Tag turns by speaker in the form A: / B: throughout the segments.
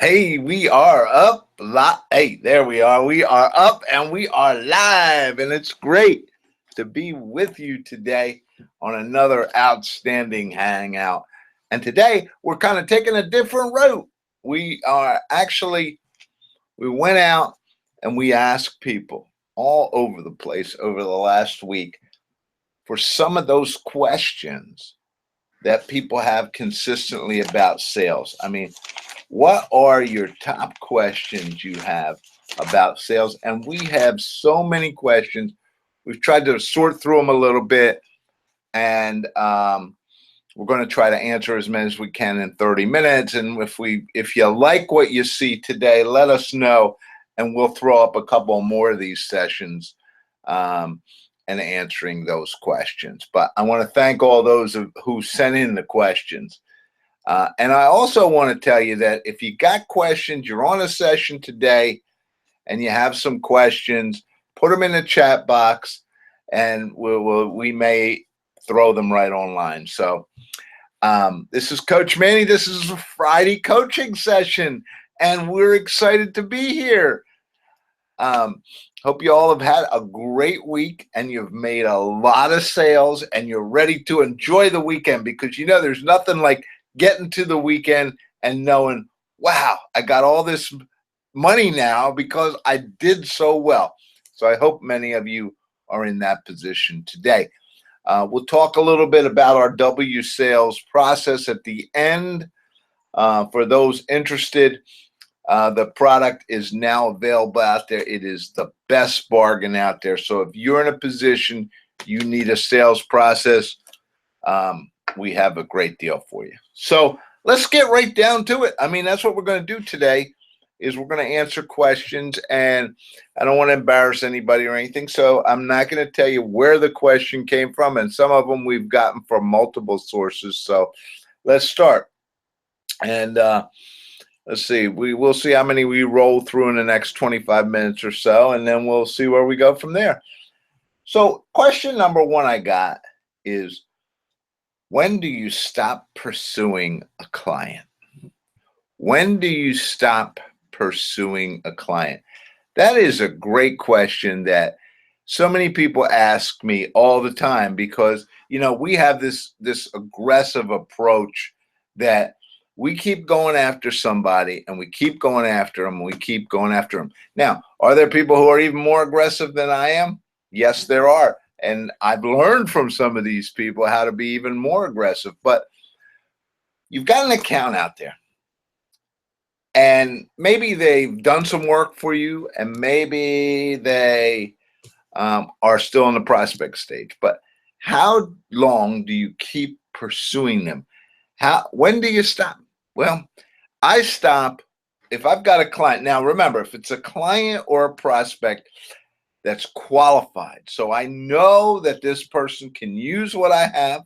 A: Hey, we are up. Hey, there we are. We are up and we are live. And it's great to be with you today on another outstanding hangout. And today we're kind of taking a different route. We are actually, we went out and we asked people all over the place over the last week for some of those questions that people have consistently about sales. I mean, what are your top questions you have about sales? And we have so many questions. We've tried to sort through them a little bit, and we're going to try to answer as many as we can in 30 minutes. And if you like what you see today, let us know, and we'll throw up a couple more of these sessions and answering those questions. But I want to thank all those who sent in the questions. And I also want to tell you that if you got questions, you're on a session today and you have some questions, put them in the chat box and we may throw them right online. So this is Coach Manny. This is a Friday coaching session and we're excited to be here. Hope you all have had a great week and you've made a lot of sales and you're ready to enjoy the weekend, because you know there's nothing like getting to the weekend and knowing, wow, I got all this money now because I did so well. So I hope many of you are in that position today. We'll talk a little bit about our W sales process at the end. For those interested, the product is now available out there. It is the best bargain out there. So if you're in a position you need a sales process, we have a great deal for you. So let's get right down to it. I mean, that's what we're going to do today, is we're going to answer questions, and I don't want to embarrass anybody or anything. So I'm not going to tell you where the question came from, and some of them we've gotten from multiple sources. So let's start. And let's see, we'll see how many we roll through in the next 25 minutes or so, and then we'll see where we go from there. So question number one I got is, when do you stop pursuing a client? When do you stop pursuing a client? That is a great question that so many people ask me all the time, because, you know, we have this aggressive approach that we keep going after somebody and we keep going after them and we keep going after them. Now, are there people who are even more aggressive than I am? Yes, there are. And I've learned from some of these people how to be even more aggressive. But you've got an account out there, and maybe they've done some work for you, and maybe they are still in the prospect stage. But how long do you keep pursuing them? When do you stop? Well, I stop if I've got a client. Now, remember, if it's a client or a prospect that's qualified, so I know that this person can use what I have.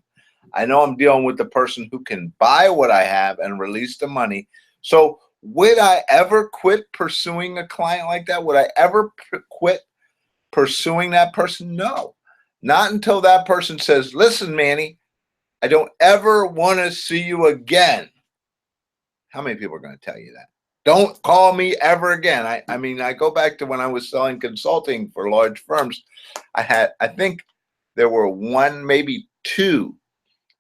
A: I know I'm dealing with the person who can buy what I have and release the money. So would I ever quit pursuing a client like that? Would I ever quit pursuing that person? No, not until that person says, listen, Manny, I don't ever want to see you again. How many people are going to tell you that? Don't call me ever again. I mean, I go back to when I was selling consulting for large firms. I think there were one, maybe two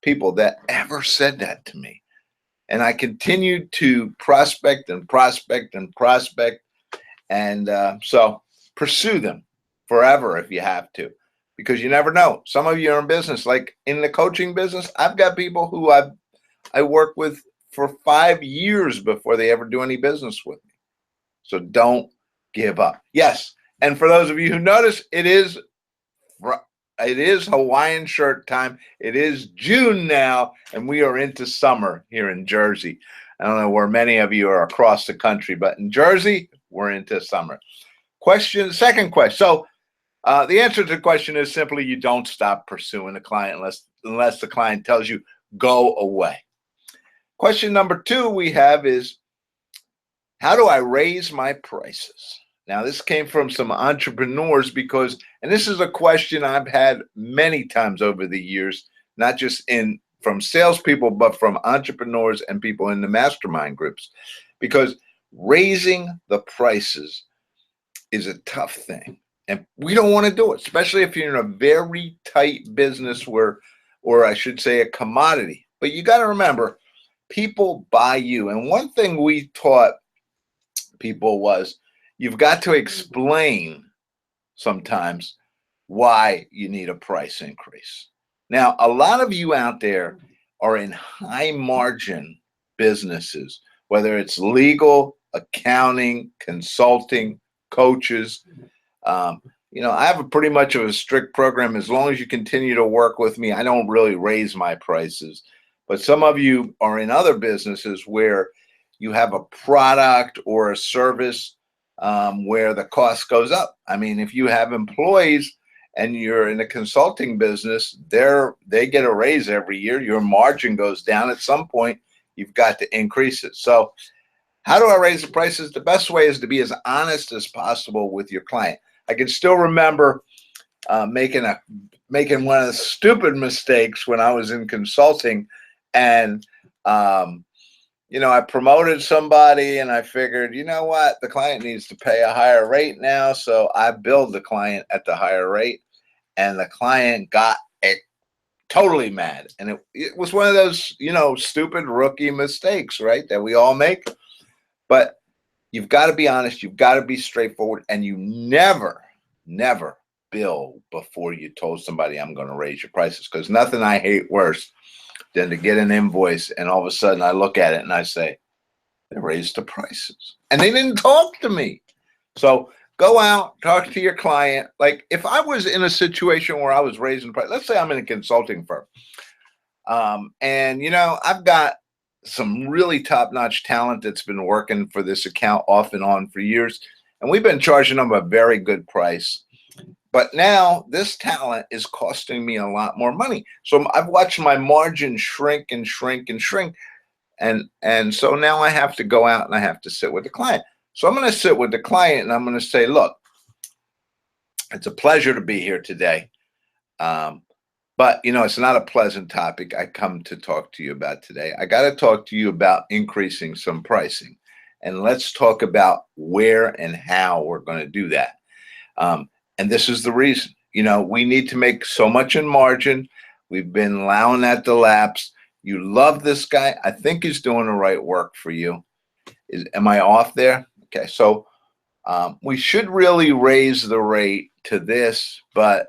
A: people that ever said that to me. And I continued to prospect and prospect and prospect. And so pursue them forever if you have to, because you never know. Some of you are in business, like in the coaching business. I've got people who I work with for 5 years before they ever do any business with me. So don't give up. Yes. And for those of you who notice, it is Hawaiian shirt time. It is June now, and we are into summer here in Jersey. I don't know where many of you are across the country, but in Jersey, we're into summer. Second question. So the answer to the question is simply, you don't stop pursuing a client unless the client tells you, go away. Question number two we have is, how do I raise my prices? Now, this came from some entrepreneurs and this is a question I've had many times over the years, not just from salespeople, but from entrepreneurs and people in the mastermind groups. Because Raising the prices is a tough thing. And we don't want to do it, especially if you're in a very tight business where, or I should say a commodity. But you got to remember, people buy you. And one thing we taught people was you've got to explain sometimes why you need a price increase. Now, a lot of you out there are in high margin businesses, whether it's legal, accounting, consulting, coaches. Um, I have a pretty much of a strict program. As long as you continue to work with me, I don't really raise my prices. But some of you are in other businesses where you have a product or a service where the cost goes up. I mean, if you have employees and you're in a consulting business, they get a raise every year. Your margin goes down at some point. You've got to increase it. So how do I raise the prices? The best way is to be as honest as possible with your client. I can still remember making one of the stupid mistakes when I was in consulting, and I promoted somebody, and I figured, you know what, the client needs to pay a higher rate now, so I billed the client at the higher rate, and the client got totally mad, and it was one of those stupid rookie mistakes, right, that we all make. But you've got to be honest, you've got to be straightforward, and you never bill before you told somebody I'm going to raise your prices, because nothing I hate worse than to get an invoice and all of a sudden I look at it and I say, they raised the prices. And they didn't talk to me. So go out, talk to your client. Like if I was in a situation where I was raising price, let's say I'm in a consulting firm, and I've got some really top-notch talent that's been working for this account off and on for years, and we've been charging them a very good price. But now this talent is costing me a lot more money. So I've watched my margin shrink and shrink and shrink. And so now I have to go out and I have to sit with the client. So I'm going to sit with the client and I'm going to say, look, it's a pleasure to be here today. But, it's not a pleasant topic I come to talk to you about today. I got to talk to you about increasing some pricing. And let's talk about where and how we're going to do that. And this is the reason. We need to make so much in margin. We've been allowing that to lapse. You love this guy. I think he's doing the right work for you. Am I off there? Okay, so we should really raise the rate to this, but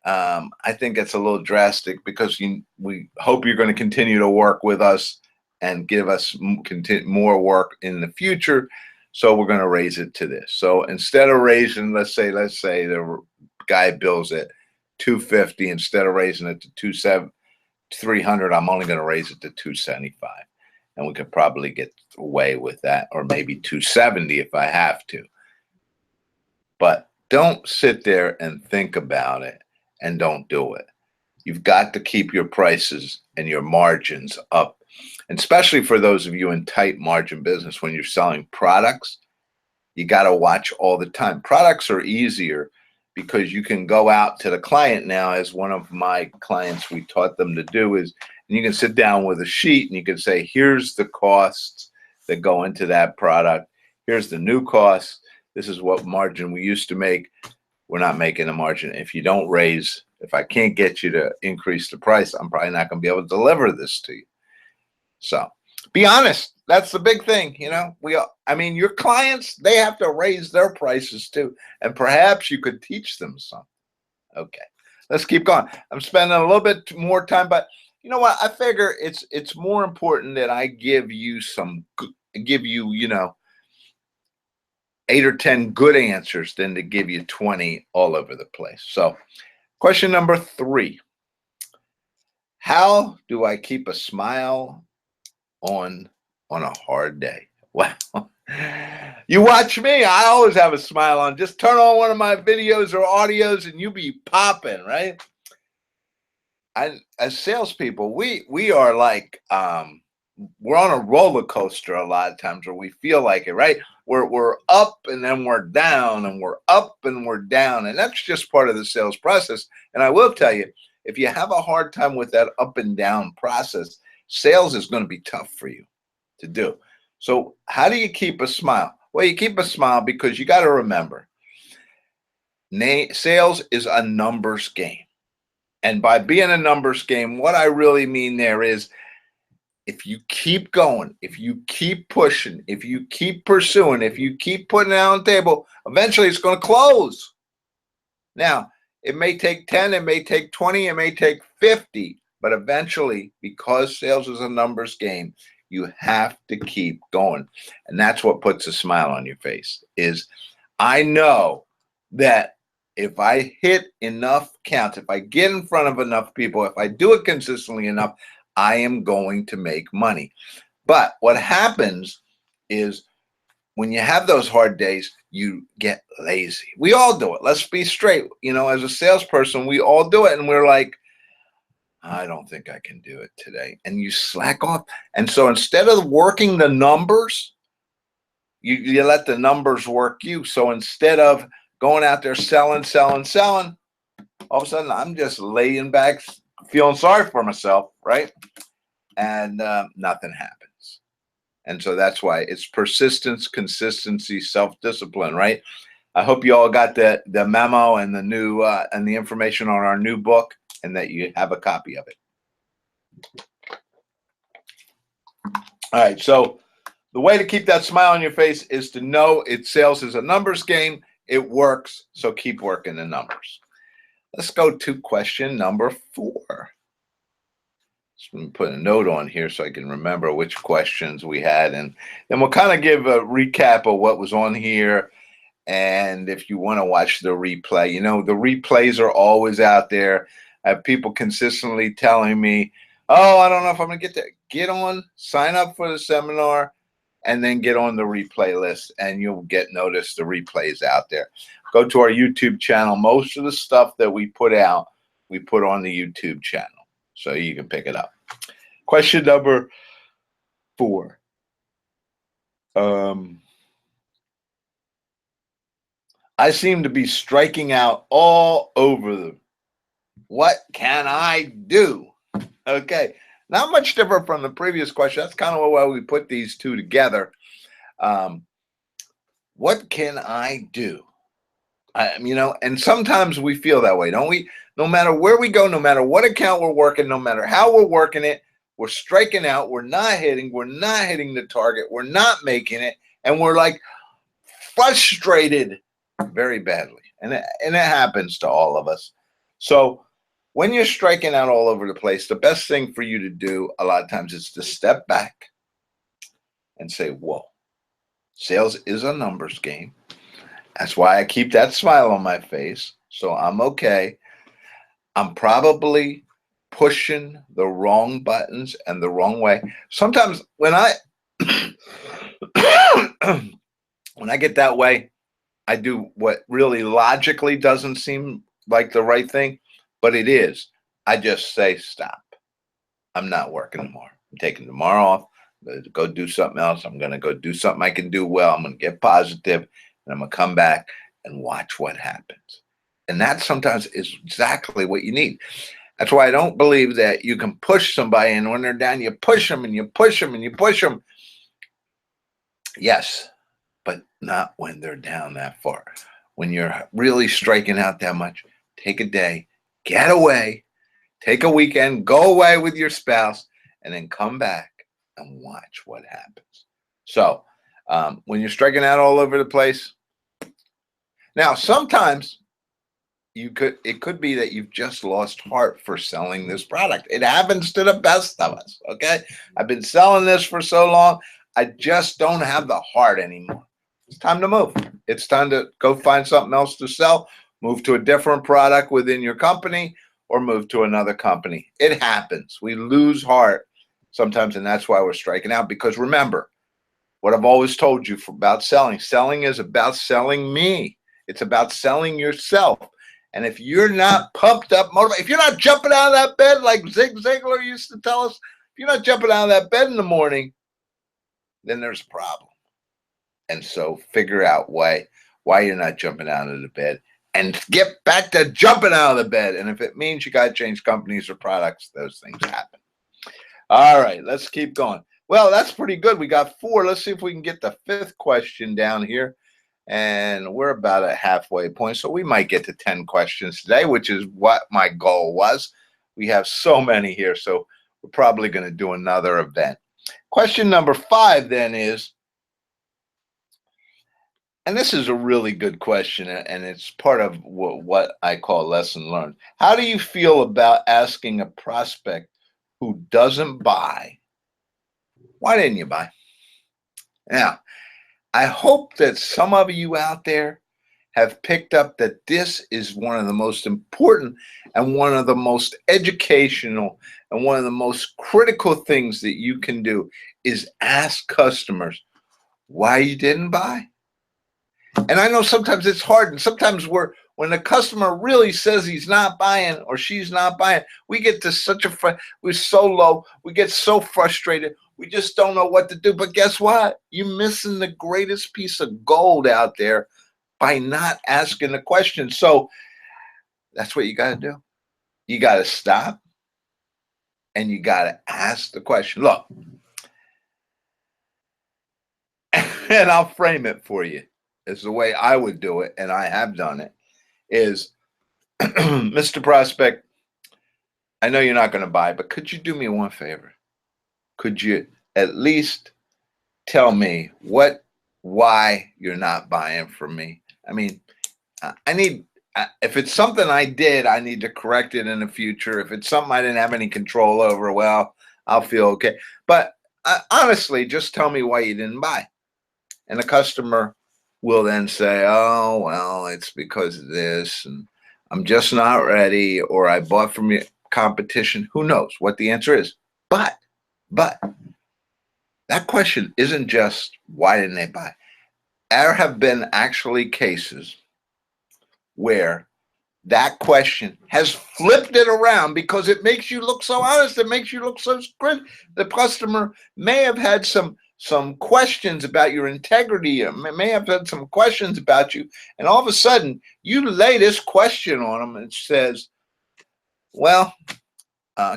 A: I think it's a little drastic because we hope you're going to continue to work with us and give us more work in the future. So we're going to raise it to this. So instead of raising, let's say the guy bills it $250, instead of raising it to $300, I'm only going to raise it to $275, and we could probably get away with that, or maybe $270 if I have to. But don't sit there and think about it and don't do it. You've got to keep your prices and your margins up. And especially for those of you in tight margin business, when you're selling products, you got to watch all the time. Products are easier because you can go out to the client now, as one of my clients we taught them to do is, and you can sit down with a sheet and you can say, here's the costs that go into that product. Here's the new costs. This is what margin we used to make. We're not making a margin. If you don't raise, if I can't get you to increase the price, I'm probably not going to be able to deliver this to you. So be honest. That's the big thing. Your clients, they have to raise their prices too. And perhaps you could teach them something. Okay, let's keep going. I'm spending a little bit more time, but you know what? I figure it's more important that I give you 8 or 10 good answers than to give you 20 all over the place. So question number 3, how do I keep a smile on a hard day? Well, you watch me, I always have a smile on. Just turn on one of my videos or audios and you be popping, right? As salespeople, we are like, we're on a roller coaster a lot of times, where we feel like it, right? We're up and then we're down, and we're up and we're down. And that's just part of the sales process. And I will tell you, if you have a hard time with that up and down process, sales is going to be tough for you to do. So how do you keep a smile? Well, you keep a smile because you got to remember, sales is a numbers game. And by being a numbers game, what I really mean there is if you keep going, if you keep pushing, if you keep pursuing, if you keep putting it on the table, eventually it's going to close. Now, it may take 10, it may take 20, it may take 50, but eventually, because sales is a numbers game, you have to keep going. And that's what puts a smile on your face is I know that if I hit enough counts, if I get in front of enough people, if I do it consistently enough, I am going to make money. But what happens is when you have those hard days, you get lazy. We all do it. Let's be straight. As a salesperson, we all do it. And we're like, I don't think I can do it today. And you slack off. And so instead of working the numbers, you let the numbers work you. So instead of going out there selling, all of a sudden I'm just laying back, feeling sorry for myself, right? And nothing happens. And so that's why it's persistence, consistency, self-discipline, right? I hope you all got the memo and the new and the information on our new book, and that you have a copy of it. All right, so the way to keep that smile on your face is to know sales is a numbers game. It works, so keep working the numbers. Let's go to question number 4. Let me put a note on here so I can remember which questions we had, and then we'll kind of give a recap of what was on here. And if you want to watch the replay, the replays are always out there. I have people consistently telling me, oh, I don't know if I'm going to get there. Get on, sign up for the seminar, and then get on the replay list, and you'll get noticed the replays out there. Go to our YouTube channel. Most of the stuff that we put out, we put on the YouTube channel, so you can pick it up. Question number 4. I seem to be striking out all over them. What can I do? Okay, not much different from the previous question. That's kind of why we put these two together. What can I do? And sometimes we feel that way, don't we? No matter where we go, no matter what account we're working, no matter how we're working it, we're striking out. We're not hitting the target. We're not making it. And we're like frustrated very badly. And it happens to all of us. So when you're striking out all over the place, the best thing for you to do a lot of times is to step back and say, whoa, sales is a numbers game. That's why I keep that smile on my face. So I'm okay. I'm probably pushing the wrong buttons and the wrong way. Sometimes when I when I get that way, I do what really logically doesn't seem like the right thing, but it is. I just say, stop. I'm not working tomorrow. I'm taking tomorrow off. I'm going to go do something else. I'm going to go do something I can do well. I'm going to get positive, and I'm going to come back and watch what happens. And that sometimes is exactly what you need. That's why I don't believe that you can push somebody, and when they're down, you push them and you push them and you push them. Yes, but not when they're down that far. When you're really striking out that much, take a day, get away, take a weekend, go away with your spouse, and then come back and watch what happens. So when you're striking out all over the place, now sometimes it could be that you've just lost heart for selling this product. It happens to the best of us, okay? I've been selling this for so long, I just don't have the heart anymore. It's time to move. It's time to go find something else to sell, move to a different product within your company, or move to another company. It happens. We lose heart sometimes, and that's why we're striking out. Because remember, what I've always told you about selling. Selling is about selling me. It's about selling yourself. And if you're not pumped up, motivated, if you're not jumping out of that bed like Zig Ziglar used to tell us, if you're not jumping out of that bed in the morning, then there's a problem. And so figure out why you're not jumping out of the bed and get back to jumping out of the bed. And if it means you got to change companies or products, those things happen. All right, let's keep going. Well, that's pretty good. We got four. Let's see if we can get the fifth question down here. And we're about a halfway point. So we might get to 10 questions today, which is what my goal was. We have so many here. So we're probably going to do another event. Question number 5 then is, and this is a really good question, and it's part of what I call lesson learned. How do you feel about asking a prospect who doesn't buy, why didn't you buy? Now, I hope that some of you out there have picked up that this is one of the most important and one of the most educational and one of the most critical things that you can do is ask customers why you didn't buy. And I know sometimes it's hard, and sometimes when the customer really says he's not buying or she's not buying, we get to we're so low, we get so frustrated, we just don't know what to do. But guess what? You're missing the greatest piece of gold out there by not asking the question. So that's what you got to do. You got to stop and you got to ask the question. Look, and I'll frame it for you. It's the way I would do it, and I have done it, is Mr. Prospect, I know you're not going to buy, but could you do me one favor? Could you at least tell me why you're not buying from me? I mean, I need, if it's something I did, I need to correct it in the future. If it's something I didn't have any control over, well, I'll feel okay. But honestly, just tell me why you didn't buy. And the customer will then say, oh, well, it's because of this, and I'm just not ready, or I bought from your competition. Who knows what the answer is? But that question isn't just why didn't they buy? There have been actually cases where that question has flipped it around because it makes you look so honest. It makes you look so good. The customer may have had some questions about your integrity, may have had some questions about you, and all of a sudden you lay this question on them and it says, well,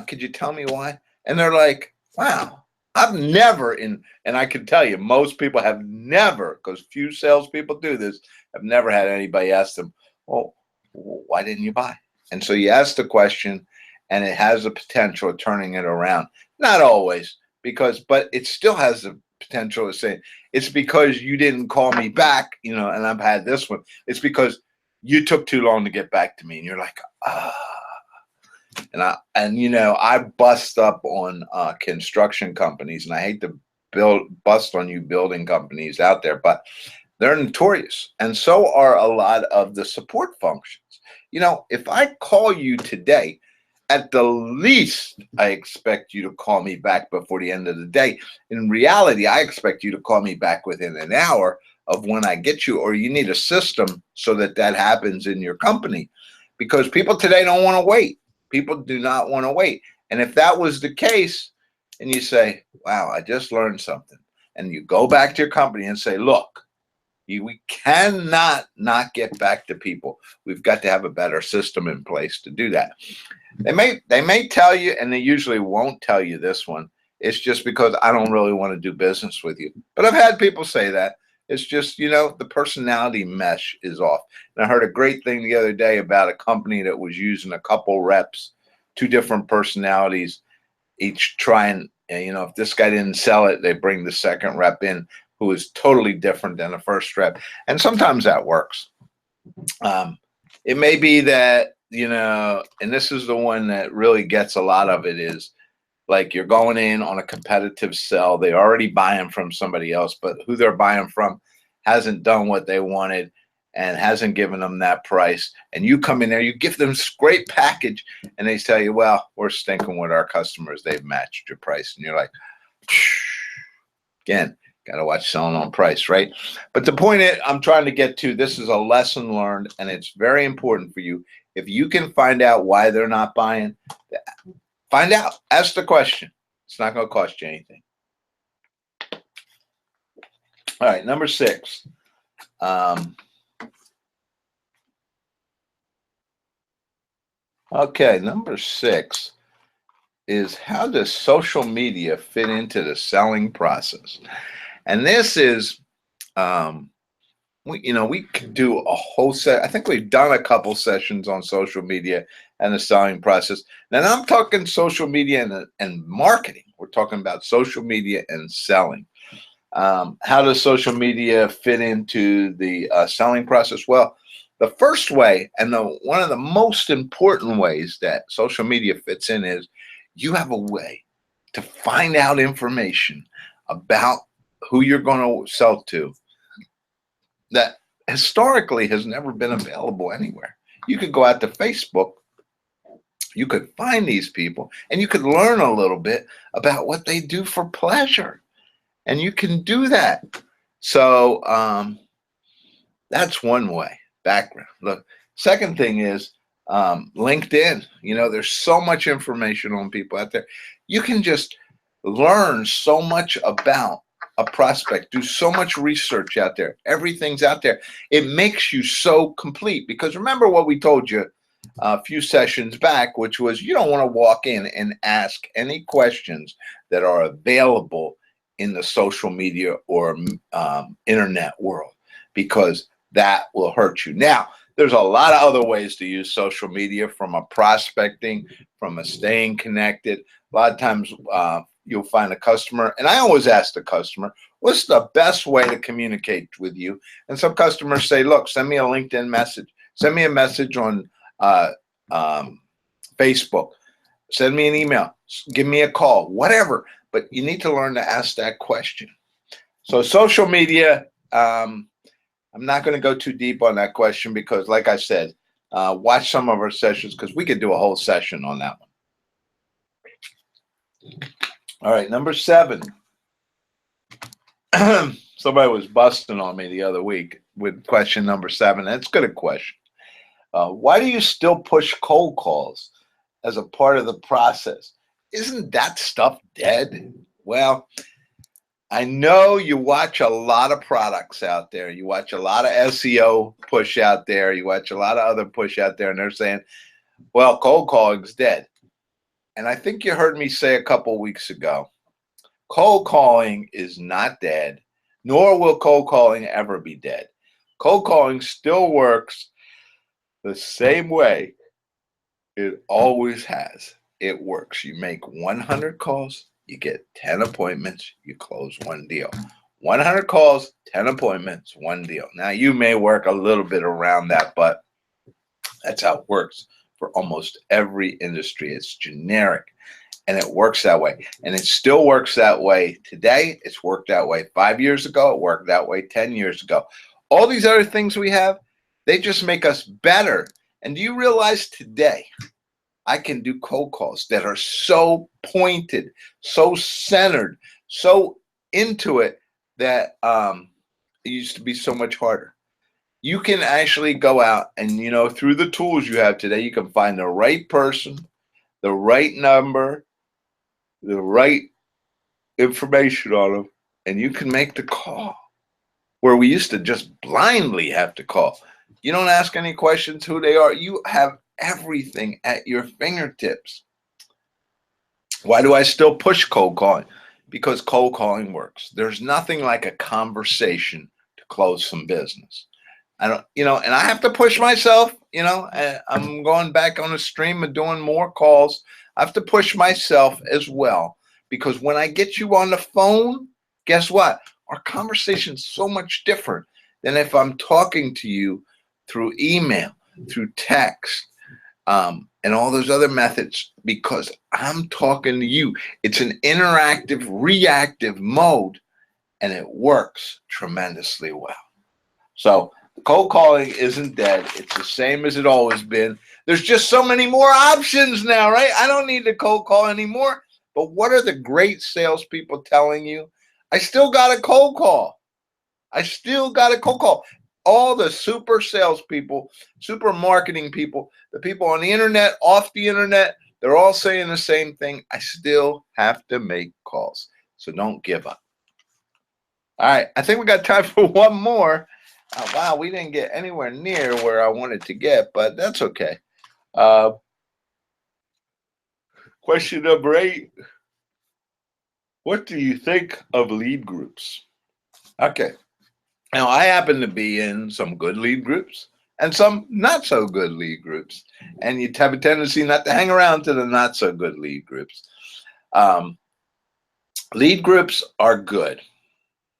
A: could you tell me why? And they're like, wow, I've never and I can tell you, most people have never, because few salespeople do this, have never had anybody ask them, well, why didn't you buy? And so you ask the question, and it has the potential of turning it around. Not always, but it still has the potential of saying, it's because you didn't call me back, and I've had this one. It's because you took too long to get back to me. And you're like, ah. I bust up on construction companies, and I hate to bust on you building companies out there, but they're notorious, and so are a lot of the support functions. If I call you today, at the least, I expect you to call me back before the end of the day. In reality, I expect you to call me back within an hour of when I get you, or you need a system so that happens in your company, because people today don't want to wait. People do not want to wait. And if that was the case, and you say, wow, I just learned something, and you go back to your company and say, look, we cannot not get back to people. We've got to have a better system in place to do that. They may tell you, and they usually won't tell you this one. It's just because I don't really want to do business with you. But I've had people say that. It's just, the personality mesh is off. And I heard a great thing the other day about a company that was using a couple reps, two different personalities, each trying, if this guy didn't sell it, they bring the second rep in who is totally different than the first rep. And sometimes that works. It may be that, and this is the one that really gets a lot of it, is like you're going in on a competitive sell. They already buying from somebody else, but who they're buying from hasn't done what they wanted and hasn't given them that price. And you come in there, you give them this great package, and they tell you, well, we're stinking with our customers. They've matched your price. And you're like, again, got to watch selling on price, right? But the point I'm trying to get to, this is a lesson learned, and it's very important for you. If you can find out why they're not buying, find out. Ask the question. It's not going to cost you anything. All right, number 6. Okay, number 6 is how does social media fit into the selling process? And this is, um, we could do a whole set. I think we've done a couple sessions on social media and the selling process. Now I'm talking social media and marketing. We're talking about social media and selling. How does social media fit into the selling process? Well, the first way and one of the most important ways that social media fits in is you have a way to find out information about who you're going to sell to that historically has never been available anywhere. You could go out to Facebook, you could find these people, and you could learn a little bit about what they do for pleasure. And you can do that. So that's one way. Background. Look, second thing is LinkedIn. There's so much information on people out there. You can just learn so much about a prospect, do so much research out there. Everything's out there. It makes you so complete because remember what we told you a few sessions back, which was you don't want to walk in and ask any questions that are available in the social media or internet world because that will hurt you. Now, there's a lot of other ways to use social media from a prospecting, from a staying connected. A lot of times you'll find a customer, and I always ask the customer, what's the best way to communicate with you? And some customers say, look, send me a LinkedIn message. Send me a message on Facebook. Send me an email. Give me a call, whatever. But you need to learn to ask that question. So social media, I'm not going to go too deep on that question because, like I said, watch some of our sessions because we could do a whole session on that one. All right, number 7. Somebody was busting on me the other week with question number 7. That's a good question. Why do you still push cold calls as a part of the process? Isn't that stuff dead? Well, I know you watch a lot of products out there. You watch a lot of SEO push out there. You watch a lot of other push out there, and they're saying, well, cold calling's dead. And I think you heard me say a couple weeks ago, cold calling is not dead, nor will cold calling ever be dead. Cold calling still works the same way it always has. It works. You make 100 calls, you get 10 appointments, you close one deal. 100 calls, 10 appointments, one deal. Now, you may work a little bit around that, but that's how it works for almost every industry. It's generic, and it works that way. And it still works that way today. It's worked that way 5 years ago. It worked that way 10 years ago. All these other things we have, they just make us better. And do you realize today, I can do cold calls that are so pointed, so centered, so into it that it used to be so much harder. You can actually go out and, through the tools you have today, you can find the right person, the right number, the right information on them, and you can make the call. Where we used to just blindly have to call. You don't ask any questions who they are. You have everything at your fingertips. Why do I still push cold calling? Because cold calling works. There's nothing like a conversation to close some business. I don't, and I have to push myself, I'm going back on a stream of doing more calls. I have to push myself as well because when I get you on the phone, guess what? Our conversation's so much different than if I'm talking to you through email, through text, and all those other methods because I'm talking to you. It's an interactive, reactive mode, and it works tremendously well. So cold calling isn't dead. It's the same as it always been. There's just so many more options now, right? I don't need to cold call anymore. But what are the great salespeople telling you? I still got a cold call. I still got a cold call. All the super salespeople, super marketing people, the people on the internet, off the internet, they're all saying the same thing. I still have to make calls. So don't give up. All right. I think we got time for one more. Wow, we didn't get anywhere near where I wanted to get, but that's okay. Question number 8. What do you think of lead groups? Okay. Now, I happen to be in some good lead groups and some not so good lead groups. And you have a tendency not to hang around to the not so good lead groups. Um, Lead groups are good.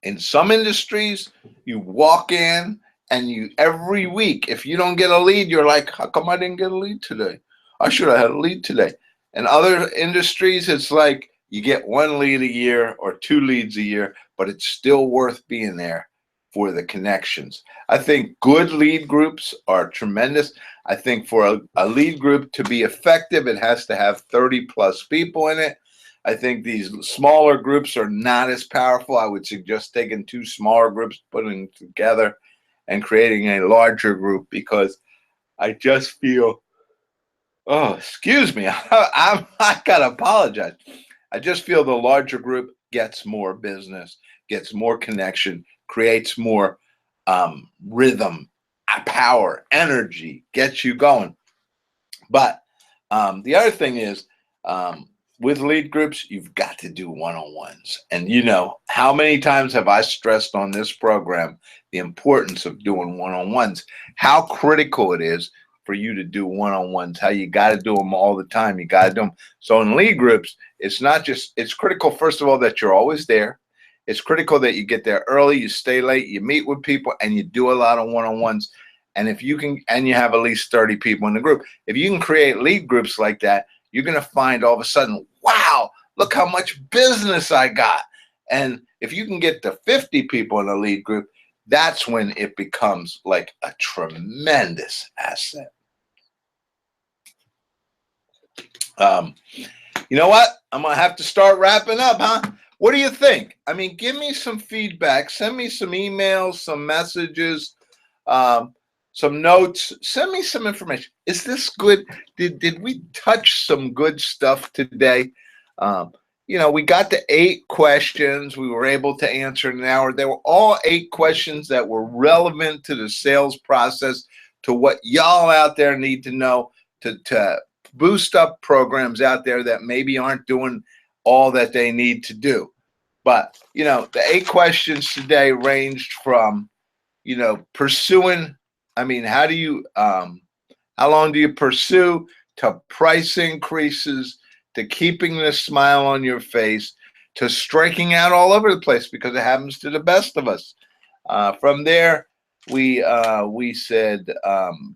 A: In some industries, you walk in and you every week, if you don't get a lead, you're like, how come I didn't get a lead today? I should have had a lead today. In other industries, it's like you get 1 lead a year or 2 leads a year, but it's still worth being there for the connections. I think good lead groups are tremendous. I think for a lead group to be effective, it has to have 30 plus people in it. I think these smaller groups are not as powerful. I would suggest taking 2 smaller groups, putting them together, and creating a larger group, because I just feel, oh, excuse me, I gotta apologize. I just feel the larger group gets more business, gets more connection, creates more rhythm, power, energy, gets you going. But the other thing is, with lead groups, you've got to do one-on-ones. And you know, how many times have I stressed on this program the importance of doing one-on-ones, how critical it is for you to do one-on-ones, how you got to do them all the time. You got to do them. So in lead groups, it's not just, it's critical, first of all, that you're always there. It's critical that you get there early, you stay late, you meet with people, and you do a lot of one-on-ones. And if you can, and you have at least 30 people in the group, if you can create lead groups like that, you're going to find all of a sudden, wow, look how much business I got. And if you can get to 50 people in a lead group, that's when it becomes like a tremendous asset. You know what? I'm going to have to start wrapping up, huh? What do you think? I mean, give me some feedback. Send me some emails, some messages, some notes. Send me some information. Is this good? Did we touch some good stuff today? You know, we got to 8 questions. We were able to answer in an hour. They were all 8 questions that were relevant to the sales process, to what y'all out there need to know to boost up programs out there that maybe aren't doing all that they need to do. But, you know, the 8 questions today ranged from, you know, pursuing, I mean, how do you, how long do you pursue, to price increases, to keeping the smile on your face, to striking out all over the place, because it happens to the best of us. From there, we said,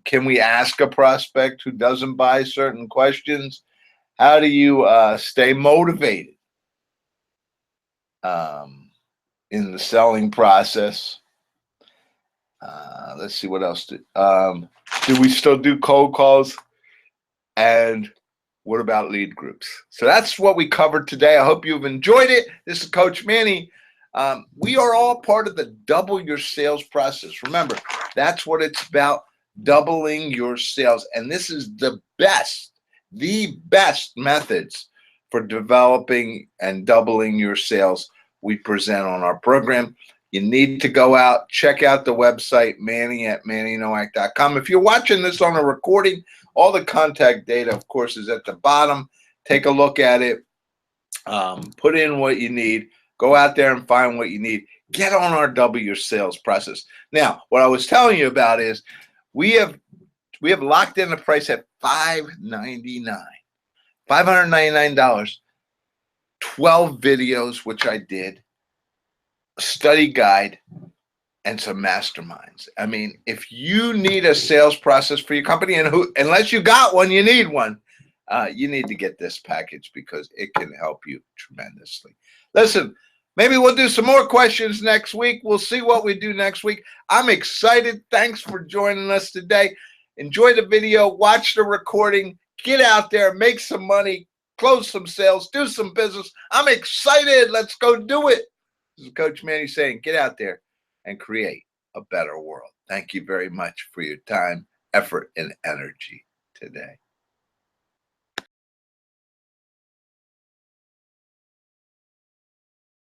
A: can we ask a prospect who doesn't buy certain questions? How do you stay motivated in the selling process? Let's see what else. Do we still do cold calls? And what about lead groups? So that's what we covered today. I hope you've enjoyed it. This is Coach Manny. We are all part of the double your sales process. Remember, that's what it's about, doubling your sales. And this is the best methods for developing and doubling your sales we present on our program. You need to go out, check out the website, manny@mannynowak.com. If you're watching this on a recording, all the contact data, of course, is at the bottom. Take a look at it. Put in what you need. Go out there and find what you need. Get on our double your sales process. Now, what I was telling you about is we have locked in the price at $599, 12 videos, which I did, study guide, and some masterminds. I mean, if you need a sales process for your company, and unless you got one, you need one, you need to get this package, because it can help you tremendously. Listen, maybe we'll do some more questions next week. We'll see what we do next week. I'm excited. Thanks for joining us today. Enjoy the video, watch the recording, get out there, make some money, close some sales, do some business. I'm excited. Let's go do it. This is Coach Manny saying, get out there and create a better world. Thank you very much for your time, effort, and energy today.